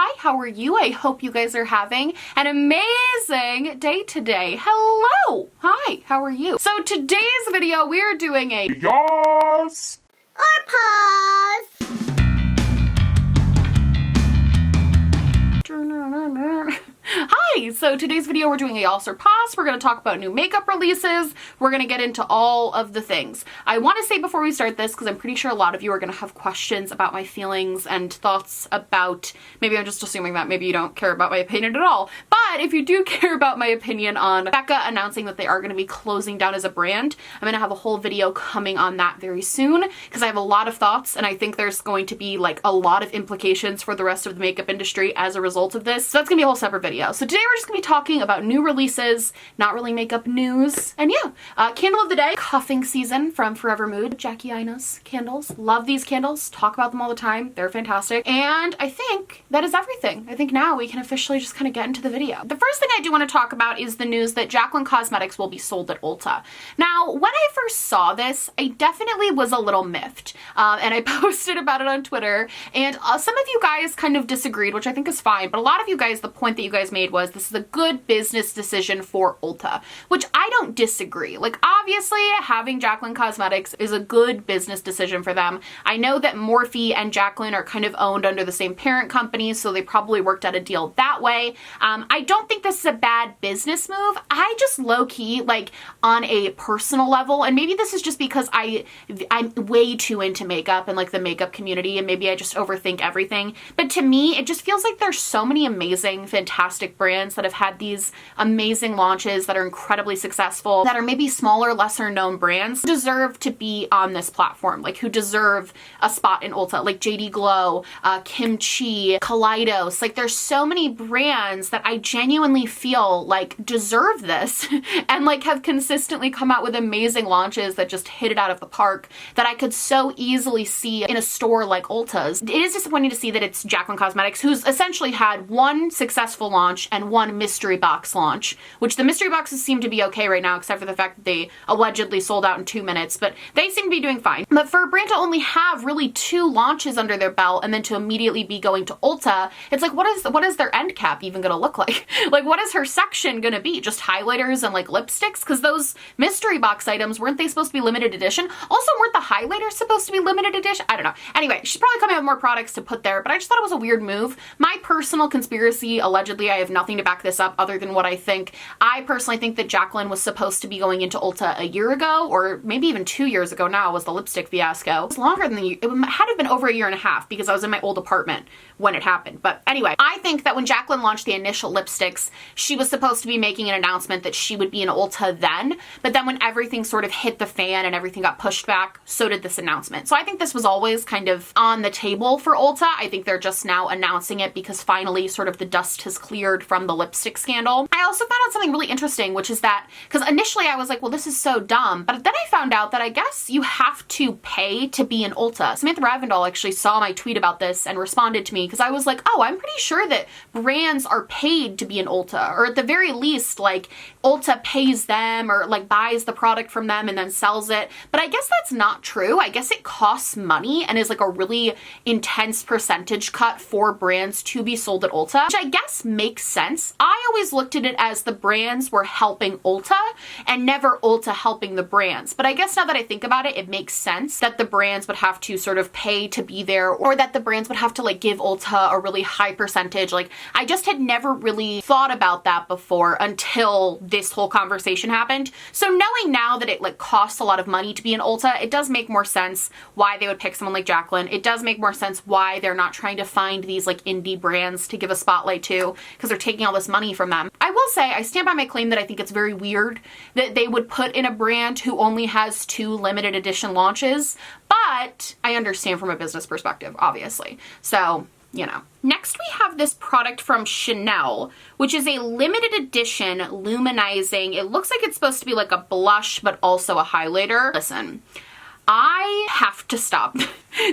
Hi, how are you? I hope you guys are having an amazing day today. Hello! Hi, how are you? So today's video, we are doing a Yass or pause. Hi, so today's video we're doing a Yass or pause. We're going to talk about new makeup releases. We're going to get into all of the things. I want to say before we start this, because I'm pretty sure a lot of you are going to have questions about my feelings and thoughts about, maybe I'm just assuming that maybe you don't care about my opinion at all, but if you do care about my opinion on Becca announcing that they are going to be closing down as a brand, I'm going to have a whole video coming on that very soon, because I have a lot of thoughts and I think there's going to be like a lot of implications for the rest of the makeup industry as a result of this. So that's going to be a whole separate video. So today we're just going to be talking about new releases, not really makeup news. And yeah, candle of the day, cuffing season from Forever Mood. Jackie Aina's candles. Love these candles. Talk about them all the time. They're fantastic. And I think that is everything. I think now we can officially just kind of get into the video. The first thing I do want to talk about is the news that Jaclyn Cosmetics will be sold at Ulta. Now, when I first saw this, I definitely was a little miffed. And I posted about it on Twitter. And some of you guys kind of disagreed, which I think is fine. But a lot of you guys, the point that you guys made was this is a good business decision for Ulta, which I don't disagree. Like, obviously having Jaclyn Cosmetics is a good business decision for them. I know that Morphe and Jaclyn are kind of owned under the same parent company, so they probably worked out a deal that way. I don't think this is a bad business move. I just low-key, like, on a personal level, and maybe this is just because I'm way too into makeup and like the makeup community, and maybe I just overthink everything, but to me it just feels like there's so many amazing, fantastic brands that have had these amazing launches that are incredibly successful, that are maybe smaller, lesser known brands, deserve to be on this platform, like who deserve a spot in Ulta, like JD Glow, Kimchi, Kaleidos. Like, there's so many brands that I genuinely feel like deserve this and like have consistently come out with amazing launches that just hit it out of the park, that I could so easily see in a store like Ulta's. It is disappointing to see that it's Jaclyn Cosmetics, who's essentially had one successful launch and one mystery box launch, which the mystery boxes seem to be okay right now, except for the fact that they allegedly sold out in 2 minutes, but they seem to be doing fine. But for a brand to only have really 2 launches under their belt and then to immediately be going to Ulta, it's like, what is their end cap even gonna look like? Like, what is her section gonna be? Just highlighters and like lipsticks? Because those mystery box items, weren't they supposed to be limited edition? Also, weren't the highlighters supposed to be limited edition? I don't know. Anyway, she's probably coming out with more products to put there, but I just thought it was a weird move. My personal conspiracy, allegedly, I have nothing to back this up other than what I think. I personally think that Jaclyn was supposed to be going into Ulta a year ago, or maybe even 2 years ago now, was the lipstick fiasco. It's longer than it had to have been over a year and a half, because I was in my old apartment when it happened. But anyway, I think that when Jaclyn launched the initial lipsticks, she was supposed to be making an announcement that she would be in Ulta then, but then when everything sort of hit the fan and everything got pushed back, so did this announcement. So I think this was always kind of on the table for Ulta. I think they're just now announcing it because finally sort of the dust has cleared from the lipstick scandal. I also found out something really interesting, which is that, because initially I was like, well, this is so dumb, but then I found out that I guess you have to pay to be in Ulta. Samantha Ravindal actually saw my tweet about this and responded to me, because I was like, oh, I'm pretty sure that brands are paid to be in Ulta, or at the very least, like, Ulta pays them or like buys the product from them and then sells it. But I guess that's not true. I guess it costs money and is like a really intense percentage cut for brands to be sold at Ulta, which I guess makes sense. I always looked at it as the brands were helping Ulta and never Ulta helping the brands. But I guess now that I think about it, it makes sense that the brands would have to sort of pay to be there, or that the brands would have to like give Ulta a really high percentage. Like, I just had never really thought about that before until this whole conversation happened. So knowing now that it like costs a lot of money to be in Ulta, it does make more sense why they would pick someone like Jaclyn. It does make more sense why they're not trying to find these like indie brands to give a spotlight to, because they're taking all this money from them. I will say, I stand by my claim that I think it's very weird that they would put in a brand who only has 2 limited edition launches, but I understand from a business perspective, obviously. So, you know. Next we have this product from Chanel, which is a limited edition luminizing. It looks like it's supposed to be like a blush, but also a highlighter. Listen, I have to stop.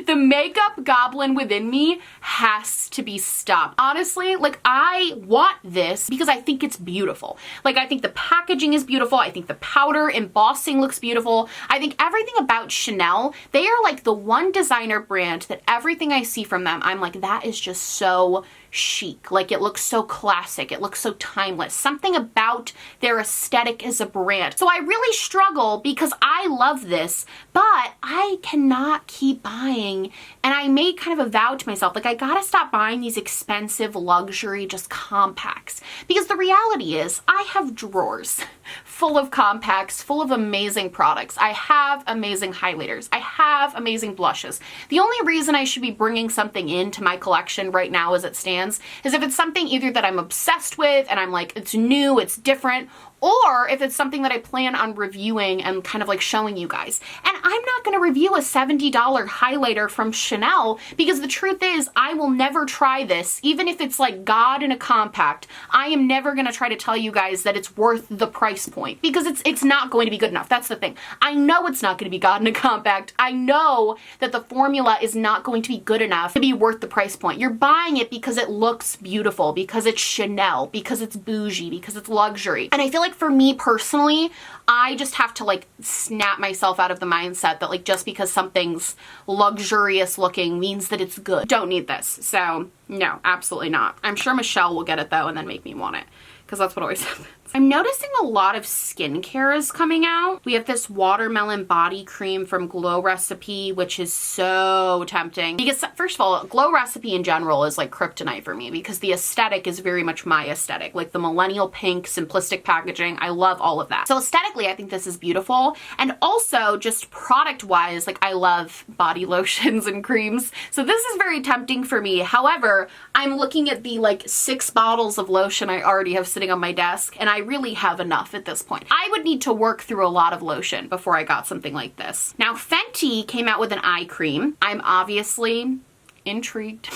The makeup goblin within me has to be stopped. Honestly, like, I want this because I think it's beautiful. Like, I think the packaging is beautiful. I think the powder embossing looks beautiful. I think everything about Chanel, they are like the one designer brand that everything I see from them, I'm like, that is just so chic. Like, it looks so classic. It looks so timeless. Something about their aesthetic as a brand. So I really struggle because I love this, but I cannot keep buying. And I made kind of a vow to myself, like, I gotta stop buying these expensive luxury just compacts. Because the reality is I have drawers full of compacts, full of amazing products. I have amazing highlighters. I have amazing blushes. The only reason I should be bringing something into my collection right now as it stands is if it's something either that I'm obsessed with and I'm like, it's new, it's different, or if it's something that I plan on reviewing and kind of like showing you guys. And I'm not going to review a $70 highlighter from Chanel because the truth is I will never try this. Even if it's like God in a compact, I am never going to try to tell you guys that it's worth the price point because it's not going to be good enough. That's the thing. I know it's not going to be God in a compact. I know that the formula is not going to be good enough to be worth the price point. You're buying it because it looks beautiful, because it's Chanel, because it's bougie, because it's luxury. And I feel like for me personally, I just have to like snap myself out of the mindset that like just because something's luxurious looking means that it's good. Don't need this. So no, absolutely not. I'm sure Michelle will get it though and then make me want it because that's what always happens. I'm noticing a lot of skincare is coming out. We have this watermelon body cream from Glow Recipe, which is so tempting. Because first of all, Glow Recipe in general is like kryptonite for me because the aesthetic is very much my aesthetic. Like the millennial pink, simplistic packaging. I love all of that. So aesthetically, I think this is beautiful. And also just product wise, like I love body lotions and creams. So this is very tempting for me. However, I'm looking at the like 6 bottles of lotion I already have sitting on my desk and I really have enough at this point. I would need to work through a lot of lotion before I got something like this. Now Fenty came out with an eye cream. I'm obviously intrigued.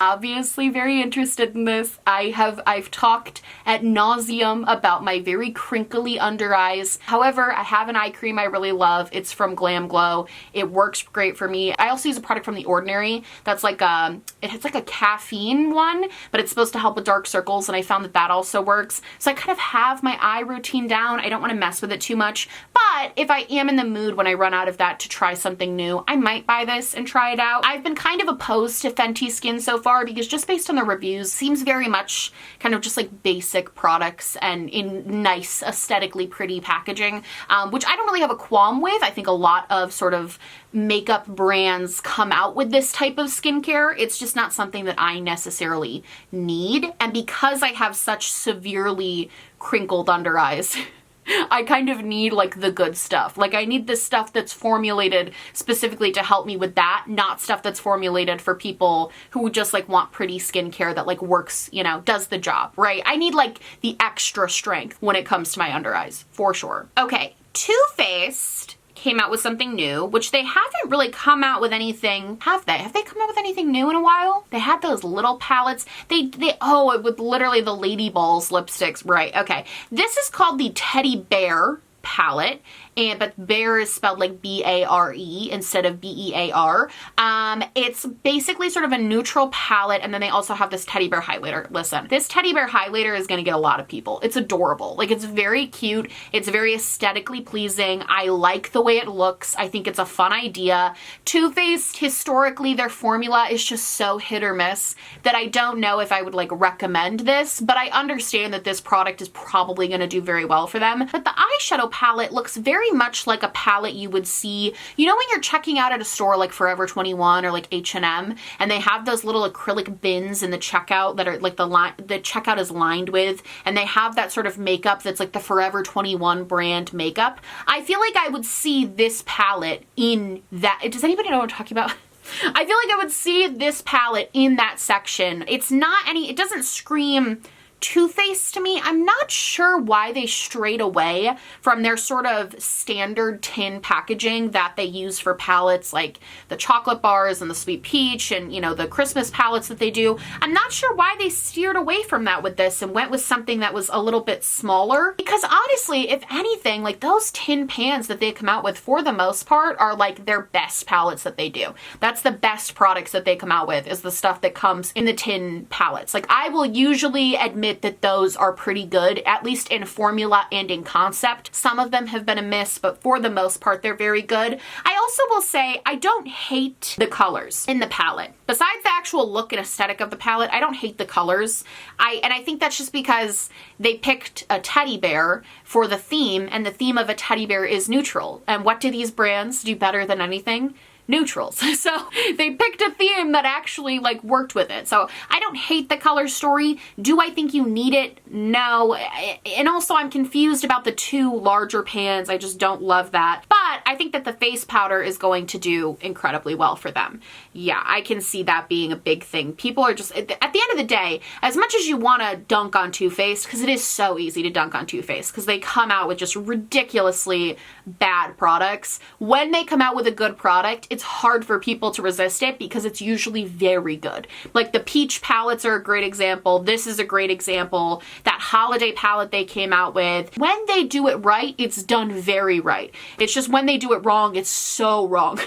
Obviously very interested in this. I've talked ad nauseum about my very crinkly under eyes. However, I have an eye cream I really love. It's from Glam Glow. It works great for me. I also use a product from The Ordinary that's like it's like a caffeine one, but it's supposed to help with dark circles and I found that that also works. So I kind of have my eye routine down. I don't want to mess with it too much, but if I am in the mood when I run out of that to try something new, I might buy this and try it out. I've been kind of opposed to Fenty Skin so far because just based on the reviews, seems very much kind of just like basic products and in nice, aesthetically pretty packaging, which I don't really have a qualm with. I think a lot of sort of makeup brands come out with this type of skincare. It's just not something that I necessarily need. And because I have such severely crinkled under eyes, I kind of need like the good stuff. Like I need this stuff that's formulated specifically to help me with that, not stuff that's formulated for people who just like want pretty skincare that like works, you know, does the job, right? I need like the extra strength when it comes to my under eyes, for sure. Okay, Too Faced came out with something new, which they haven't really come out with anything, have they? Have they come out with anything new in a while? They had those little palettes. Oh, with literally the Lady Balls lipsticks, right, okay. This is called the Teddy Bear palette, but bear is spelled like B-A-R-E instead of B-E-A-R. It's basically sort of a neutral palette, and then they also have this teddy bear highlighter. Listen, this teddy bear highlighter is gonna get a lot of people. It's adorable. Like, it's very cute. It's very aesthetically pleasing. I like the way it looks. I think it's a fun idea. Too Faced, historically, their formula is just so hit or miss that I don't know if I would like recommend this, but I understand that this product is probably gonna do very well for them. But the eyeshadow palette looks very much like a palette you would see, you know, when you're checking out at a store like Forever 21 or like H&M, and they have those little acrylic bins in the checkout that are like the checkout is lined with, and they have that sort of makeup that's like the Forever 21 brand makeup. I feel like I would see this palette in that. Does anybody know what I'm talking about? I feel like I would see this palette in that section. It's not it doesn't scream Too Faced to me. I'm not sure why they strayed away from their sort of standard tin packaging that they use for palettes like the chocolate bars and the sweet peach and, you know, the Christmas palettes that they do. I'm not sure why they steered away from that with this and went with something that was a little bit smaller, because honestly, if anything, like those tin pans that they come out with for the most part are like their best palettes that they do. That's the best products that they come out with, is the stuff that comes in the tin palettes. Like, I will usually admit that those are pretty good, at least in formula and in concept. Some of them have been a miss, but for the most part, they're very good. I also will say I don't hate the colors in the palette. Besides the actual look and aesthetic of the palette, I don't hate the colors. I think that's just because they picked a teddy bear for the theme, and the theme of a teddy bear is neutral. And what do these brands do better than anything? Neutrals. So they picked a theme that actually like worked with it. So I don't hate the color story. Do I think you need it? No. And also I'm confused about the two larger pans. I just don't love that. But I think that the face powder is going to do incredibly well for them. Yeah, I can see that being a big thing. People are just, at the end of the day, as much as you want to dunk on Too Faced, because it is so easy to dunk on Too Faced, because they come out with just ridiculously bad products. When they come out with a good product, it's hard for people to resist it because it's usually very good. Like the peach palettes are a great example. This is a great example. That holiday palette they came out with, when they do it right, it's done very right. It's just when they do it wrong, it's so wrong.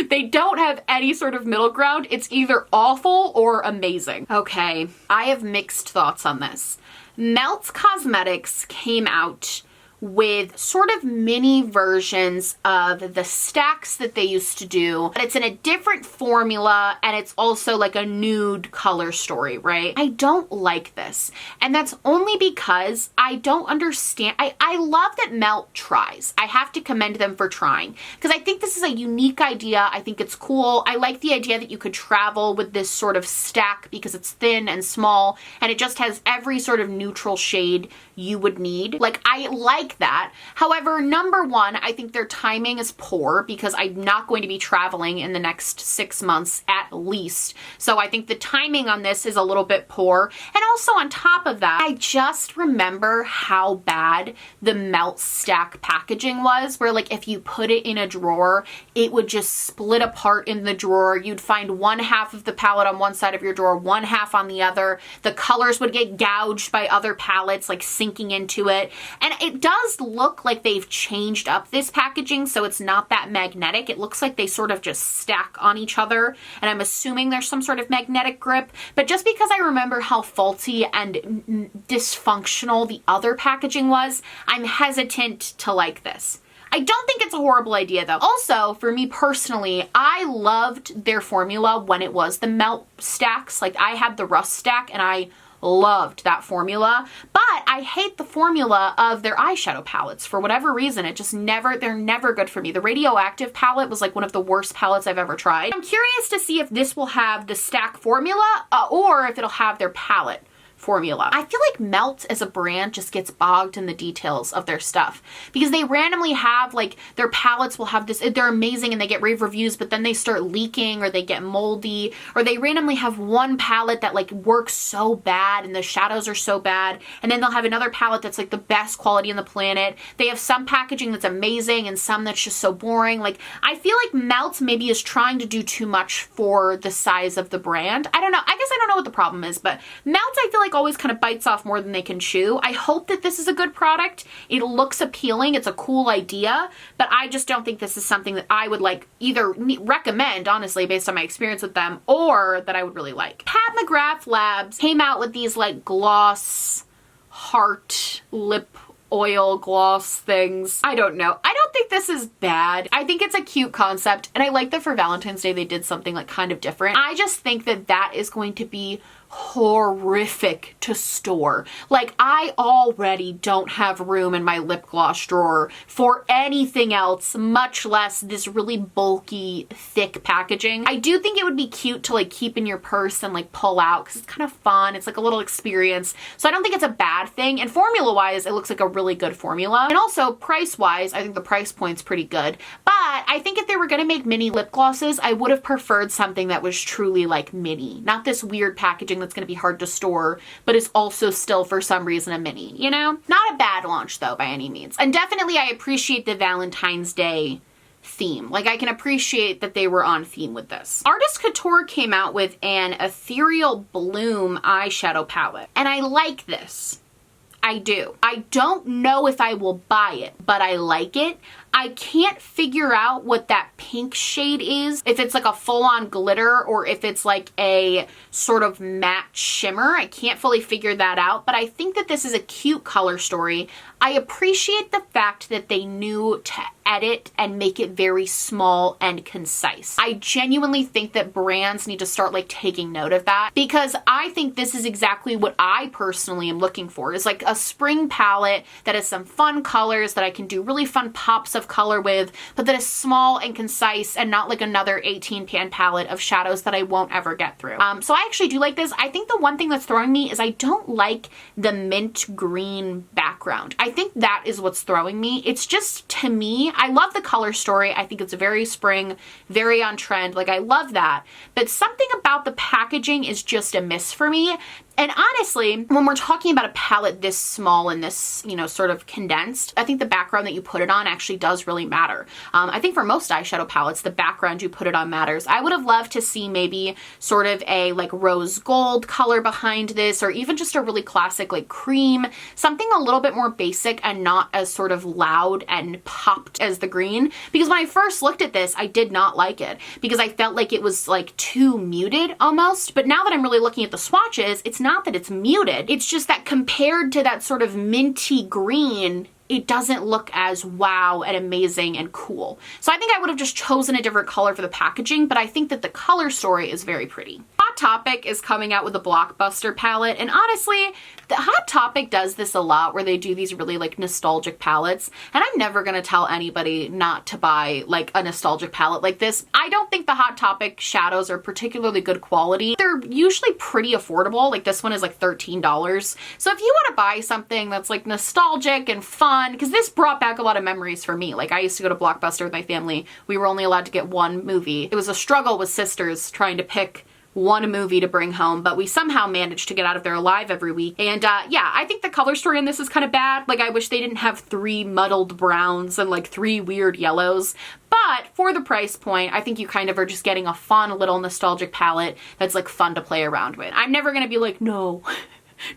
They don't have any sort of middle ground. It's either awful or amazing. Okay, I have mixed thoughts on this. McGrath Cosmetics came out with sort of mini versions of the stacks that they used to do, but it's in a different formula and it's also like a nude color story, right? I don't like this. And that's only because I don't understand. I love that Melt tries. I have to commend them for trying, because I think this is a unique idea. I think it's cool. I like the idea that you could travel with this sort of stack because it's thin and small and it just has every sort of neutral shade you would need. Like, I like that. However, number one, I think their timing is poor because I'm not going to be traveling in the next 6 months at least. So I think the timing on this is a little bit poor. And also on top of that, I just remember how bad the Melt stack packaging was, where like if you put it in a drawer, it would just split apart in the drawer. You'd find one half of the palette on one side of your drawer, one half on the other. The colors would get gouged by other palettes, like sinking into it. And it does look like they've changed up this packaging, so it's not that magnetic. It looks like they sort of just stack on each other, and I'm assuming there's some sort of magnetic grip. But just because I remember how faulty and dysfunctional the other packaging was, I'm hesitant to like this. I don't think it's a horrible idea though. Also, for me personally, I loved their formula when it was the Melt stacks. Like, I had the Rust stack and I loved that formula, but I hate the formula of their eyeshadow palettes. For whatever reason, it just they're never good for me. The Radioactive palette was like one of the worst palettes I've ever tried. I'm curious to see if this will have the stack formula or if it'll have their palette formula. I feel like Melt as a brand just gets bogged in the details of their stuff, because they randomly have like their palettes will have this, they're amazing and they get rave reviews, but then they start leaking or they get moldy, or they randomly have one palette that like works so bad and the shadows are so bad, and then they'll have another palette that's like the best quality on the planet. They have some packaging that's amazing and some that's just so boring. Like, I feel like Melt maybe is trying to do too much for the size of the brand. I don't know. I guess I don't know what the problem is, but Melt, I feel like always kind of bites off more than they can chew. I hope that this is a good product. It looks appealing. It's a cool idea, but I just don't think this is something that I would like either recommend, honestly, based on my experience with them, or that I would really like. McGrath Labs came out with these like gloss heart lip oil gloss things. I don't know. I don't think this is bad. I think it's a cute concept, and I like that for Valentine's Day they did something like kind of different. I just think that that is going to be horrific to store. Like, I already don't have room in my lip gloss drawer for anything else, much less this really bulky, thick packaging. I do think it would be cute to like keep in your purse and like pull out, because it's kind of fun. It's like a little experience. So I don't think it's a bad thing. And formula wise, it looks like a really good formula. And also price wise, I think the price point's pretty good. But I think if they were going to make mini lip glosses, I would have preferred something that was truly like mini, not this weird packaging packaging that's going to be hard to store, but is also still for some reason a mini, you know? Not a bad launch though by any means. And definitely I appreciate the Valentine's Day theme. Like, I can appreciate that they were on theme with this. Artist Couture came out with an Ethereal Bloom eyeshadow palette, and I like this. I do. I don't know if I will buy it, but I like it. I can't figure out what that pink shade is, if it's like a full-on glitter or if it's like a sort of matte shimmer. I can't fully figure that out, but I think that this is a cute color story. I appreciate the fact that they knew to edit and make it very small and concise. I genuinely think that brands need to start like taking note of that, because I think this is exactly what I personally am looking for, is like a spring palette that has some fun colors that I can do really fun pops of color with, but that is small and concise and not like another 18 pan palette of shadows that I won't ever get through. So I actually do like this. I think the one thing that's throwing me is I don't like the mint green background. I think that is what's throwing me. It's just, to me, I love the color story. I think it's very spring, very on trend. Like, I love that. But something about the packaging is just a miss for me. And honestly, when we're talking about a palette this small and this, you know, sort of condensed, I think the background that you put it on actually does really matter. I think for most eyeshadow palettes, the background you put it on matters. I would have loved to see maybe sort of a like rose gold color behind this, or even just a really classic like cream, something a little bit more basic and not as sort of loud and popped as the green. Because when I first looked at this, I did not like it because I felt like it was like too muted almost. But now that I'm really looking at the swatches, it's not that it's muted. It's just that compared to that sort of minty green, it doesn't look as wow and amazing and cool. So I think I would have just chosen a different color for the packaging, but I think that the color story is very pretty. Hot Topic is coming out with a blockbuster palette, and honestly, the Hot Topic does this a lot where they do these really like nostalgic palettes, and I'm never gonna tell anybody not to buy like a nostalgic palette like this. I don't think the Hot Topic shadows are particularly good quality. They're usually pretty affordable. Like this one is like $13. So if you want to buy something that's like nostalgic and fun, because this brought back a lot of memories for me. Like I used to go to Blockbuster with my family. We were only allowed to get one movie. It was a struggle with sisters trying to pick one movie to bring home, but we somehow managed to get out of there alive every week. And yeah, I think the color story in this is kind of bad. Like I wish they didn't have 3 muddled browns and like 3 weird yellows. But for the price point, I think you kind of are just getting a fun little nostalgic palette that's like fun to play around with. I'm never gonna be like, no,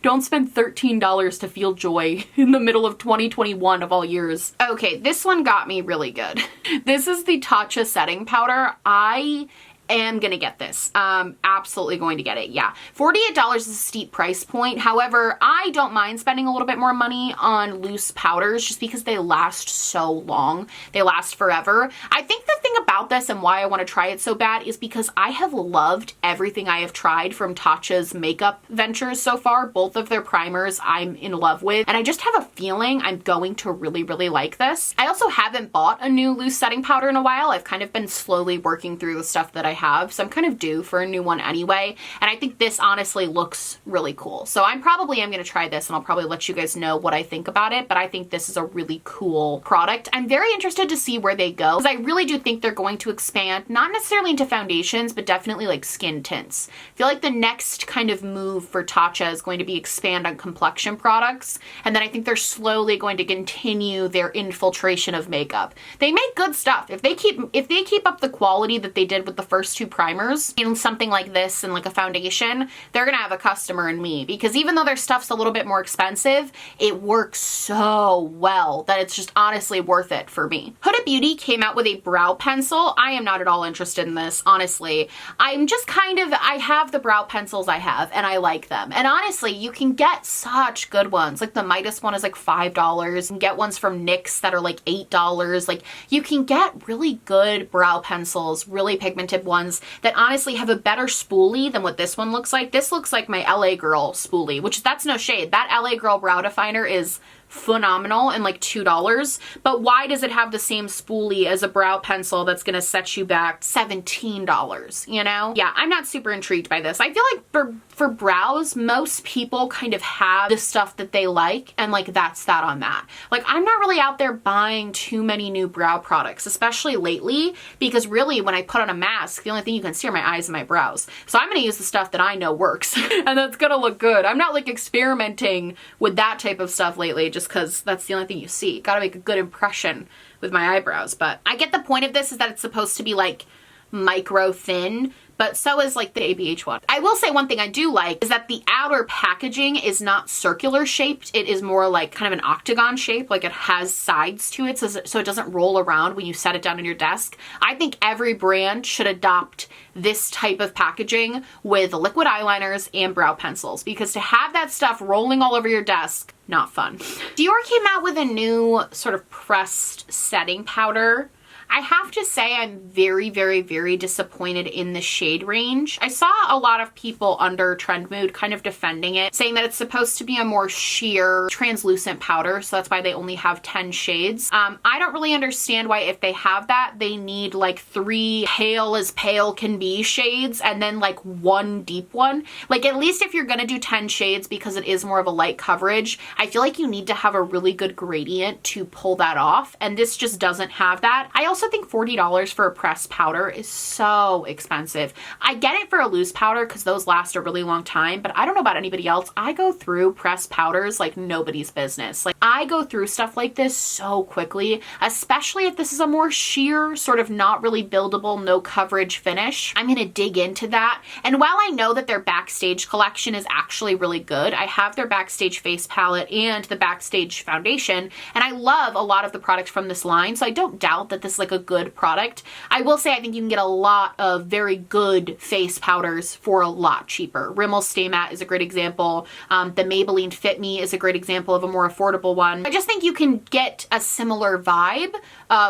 don't spend $13 to feel joy in the middle of 2021 of all years. Okay, this one got me really good. This is the Tatcha setting powder. I am gonna get this. Absolutely going to get it, yeah. $48 is a steep price point. However, I don't mind spending a little bit more money on loose powders just because they last so long. They last forever. I think the thing about this and why I want to try it so bad is because I have loved everything I have tried from Tatcha's makeup ventures so far. Both of their primers I'm in love with, and I just have a feeling I'm going to really, really like this. I also haven't bought a new loose setting powder in a while. I've kind of been slowly working through the stuff that I have, so I'm kind of due for a new one anyway, and I think this honestly looks really cool. So I'm gonna try this, and I'll probably let you guys know what I think about it, but I think this is a really cool product. I'm very interested to see where they go, because I really do think they're going to expand, not necessarily into foundations, but definitely like skin tints. I feel like the next kind of move for Tatcha is going to be expand on complexion products, and then I think they're slowly going to continue their infiltration of makeup. They make good stuff. If they keep up the quality that they did with the first 2 primers in something like this and like a foundation, they're gonna have a customer in me, because even though their stuff's a little bit more expensive, it works so well that it's just honestly worth it for me. Huda Beauty came out with a brow pencil. I am not at all interested in this, honestly. I'm just I have the brow pencils I have and I like them. And honestly, you can get such good ones. Like the Midas one is like $5. You can get ones from NYX that are like $8. Like you can get really good brow pencils, really pigmented ones that honestly have a better spoolie than what this one looks like. This looks like my LA Girl spoolie, which that's no shade. That LA Girl brow definer is phenomenal and like $2, but why does it have the same spoolie as a brow pencil that's gonna set you back $17, you know? Yeah, I'm not super intrigued by this. I feel like for brows, most people kind of have the stuff that they like, and like that's that on that. Like, I'm not really out there buying too many new brow products, especially lately, because really when I put on a mask, the only thing you can see are my eyes and my brows. So I'm gonna use the stuff that I know works and that's gonna look good. I'm not like experimenting with that type of stuff lately just because that's the only thing you see. Gotta make a good impression with my eyebrows. But I get the point of this is that it's supposed to be like micro thin, but so is like the ABH one. I will say one thing I do like is that the outer packaging is not circular shaped. It is more like kind of an octagon shape, like it has sides to it so it doesn't roll around when you set it down on your desk. I think every brand should adopt this type of packaging with liquid eyeliners and brow pencils, because to have that stuff rolling all over your desk, not fun. Dior came out with a new sort of pressed setting powder. I have to say I'm very, very, very disappointed in the shade range. I saw a lot of people under Trend Mood kind of defending it, saying that it's supposed to be a more sheer, translucent powder, so that's why they only have 10 shades. I don't really understand why if they have that, they need like 3 pale as pale can be shades and then like 1 deep one. Like, at least if you're gonna do 10 shades because it is more of a light coverage, I feel like you need to have a really good gradient to pull that off, and this just doesn't have that. I also think $40 for a pressed powder is so expensive. I get it for a loose powder because those last a really long time, but I don't know about anybody else. I go through pressed powders like nobody's business. Like, I go through stuff like this so quickly, especially if this is a more sheer, sort of not really buildable, no coverage finish. I'm gonna dig into that. And while I know that their Backstage collection is actually really good, I have their Backstage face palette and the Backstage foundation, and I love a lot of the products from this line, so I don't doubt that this is like a good product. I will say I think you can get a lot of very good face powders for a lot cheaper. Rimmel Stay Matte is a great example. The Maybelline Fit Me is a great example of a more affordable one. I just think you can get a similar vibe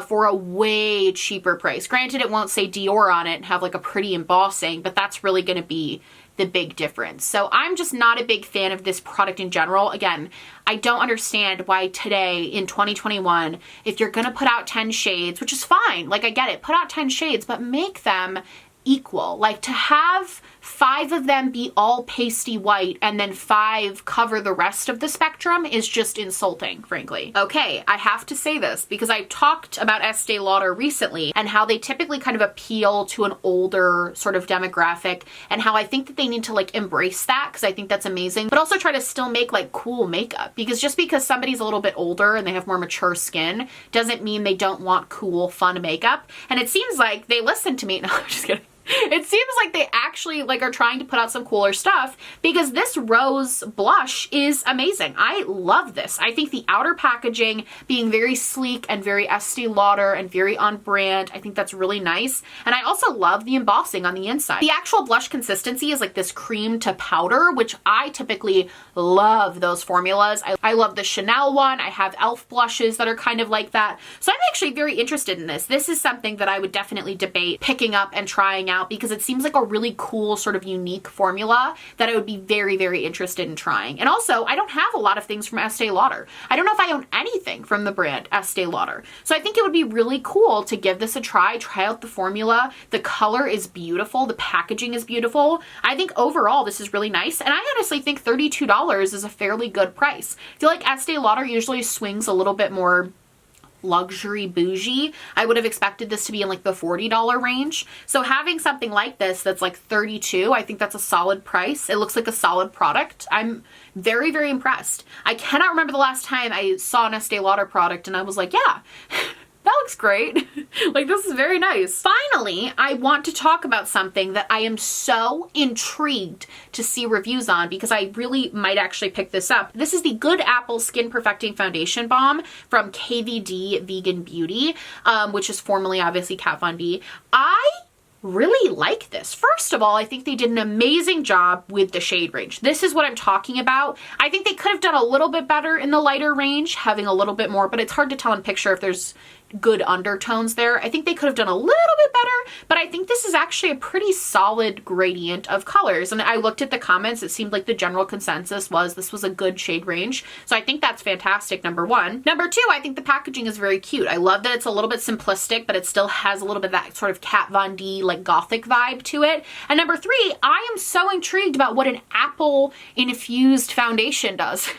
for a way cheaper price. Granted, it won't say Dior on it and have like a pretty embossing, but that's really going to be the big difference. So I'm just not a big fan of this product in general. Again, I don't understand why today in 2021, if you're gonna put out 10 shades, which is fine, like I get it, put out 10 shades, but make them equal. Like, to have 5 of them be all pasty white and then 5 cover the rest of the spectrum is just insulting, frankly. Okay, I have to say this because I talked about Estee Lauder recently and how they typically kind of appeal to an older sort of demographic, and how I think that they need to like embrace that because I think that's amazing, but also try to still make like cool makeup, because just because somebody's a little bit older and they have more mature skin doesn't mean they don't want cool, fun makeup. And it seems like they listen to me. No, I'm just kidding. It seems like they actually like are trying to put out some cooler stuff, because this rose blush is amazing. I love this. I think the outer packaging being very sleek and very Estee Lauder and very on brand, I think that's really nice. And I also love the embossing on the inside. The actual blush consistency is like this cream to powder, which I typically love those formulas. I love the Chanel one. I have e.l.f. blushes that are kind of like that. So I'm actually very interested in this. This is something that I would definitely debate picking up and trying out, because it seems like a really cool sort of unique formula that I would be very, very interested in trying. And also, I don't have a lot of things from Estee Lauder. I don't know if I own anything from the brand Estee Lauder. So I think it would be really cool to give this a try out the formula. The color is beautiful. The packaging is beautiful. I think overall this is really nice. And I honestly think $32 is a fairly good price. I feel like Estee Lauder usually swings a little bit more luxury bougie. I would have expected this to be in like the $40 range. So having something like this that's like $32, I think that's a solid price. It looks like a solid product. I'm very, very impressed. I cannot remember the last time I saw an Estee Lauder product and I was like, yeah, that looks great. Like, this is very nice. Finally, I want to talk about something that I am so intrigued to see reviews on, because I really might actually pick this up. This is the Good Apple Skin Perfecting Foundation Balm from KVD Vegan Beauty, which is formerly obviously Kat Von D. I really like this. First of all, I think they did an amazing job with the shade range. This is what I'm talking about. I think they could have done a little bit better in the lighter range, having a little bit more, but it's hard to tell in picture if there's good undertones there. I think they could have done a little bit better but I think this is actually a pretty solid gradient of colors. And I looked at the comments, it seemed like the general consensus was this was a good shade range. So I think that's fantastic, number one. Number two, I think the packaging is very cute. I love that it's a little bit simplistic, but it still has a little bit of that sort of Kat Von D, like gothic vibe to it. And number three, I am so intrigued about what an apple infused foundation does.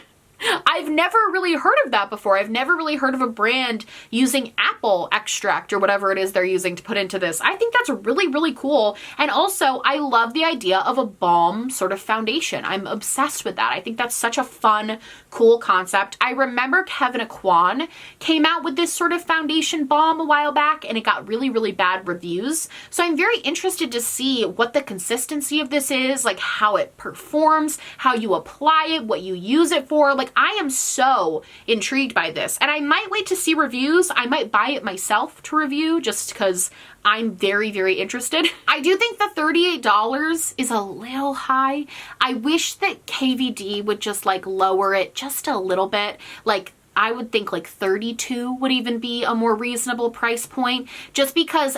I've never really heard of that before. I've never really heard of a brand using apple extract or whatever it is they're using to put into this. I think that's really, really cool. And also, I love the idea of a balm sort of foundation. I'm obsessed with that. I think that's such a fun, cool concept. I remember Kevin Aquan came out with this sort of foundation balm a while back, and it got really, really bad reviews. So I'm very interested to see what the consistency of this is, like how it performs, how you apply it, what you use it for. Like, I am so intrigued by this, and I might wait to see reviews. I might buy it myself to review just because I'm very, very interested. I do think the $38 is a little high. I wish that KVD would just like lower it just a little bit. Like, I would think like 32 would even be a more reasonable price point, just because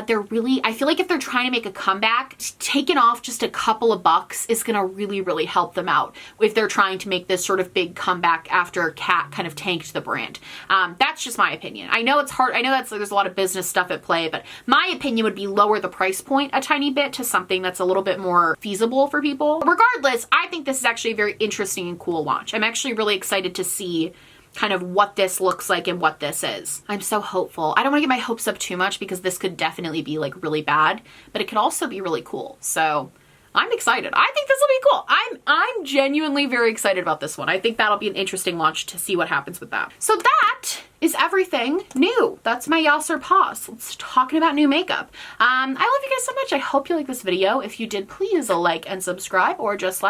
they're really, I feel like if they're trying to make a comeback, taking off just a couple of bucks is gonna really, really help them out if they're trying to make this sort of big comeback after Kat kind of tanked the brand. That's just my opinion. I know it's hard. I know there's a lot of business stuff at play, but my opinion would be lower the price point a tiny bit to something that's a little bit more feasible for people. Regardless, I think this is actually a very interesting and cool launch. I'm actually really excited to see kind of what this looks like and what this is. I'm so hopeful. I don't want to get my hopes up too much because this could definitely be like really bad, but it could also be really cool. So I'm excited. I think this will be cool. I'm genuinely very excited about this one. I think that'll be an interesting launch to see what happens with that. So that is everything new. That's my Yass or Pause. Let's talking about new makeup. I love you guys so much. I hope you like this video. If you did, please like and subscribe, or just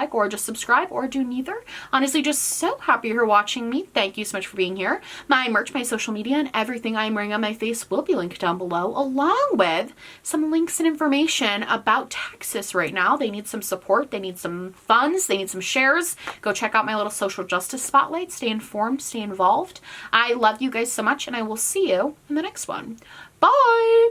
subscribe, or do neither. Honestly, just so happy you're watching me. Thank you so much for being here. My merch, my social media, and everything I'm wearing on my face will be linked down below, along with some links and information about Texas right now. They need some support. They need some funds. They need some shares. Go check out my little social justice spotlight. Stay informed. Stay involved. I love you guys so much, and I will see you in the next one. Bye!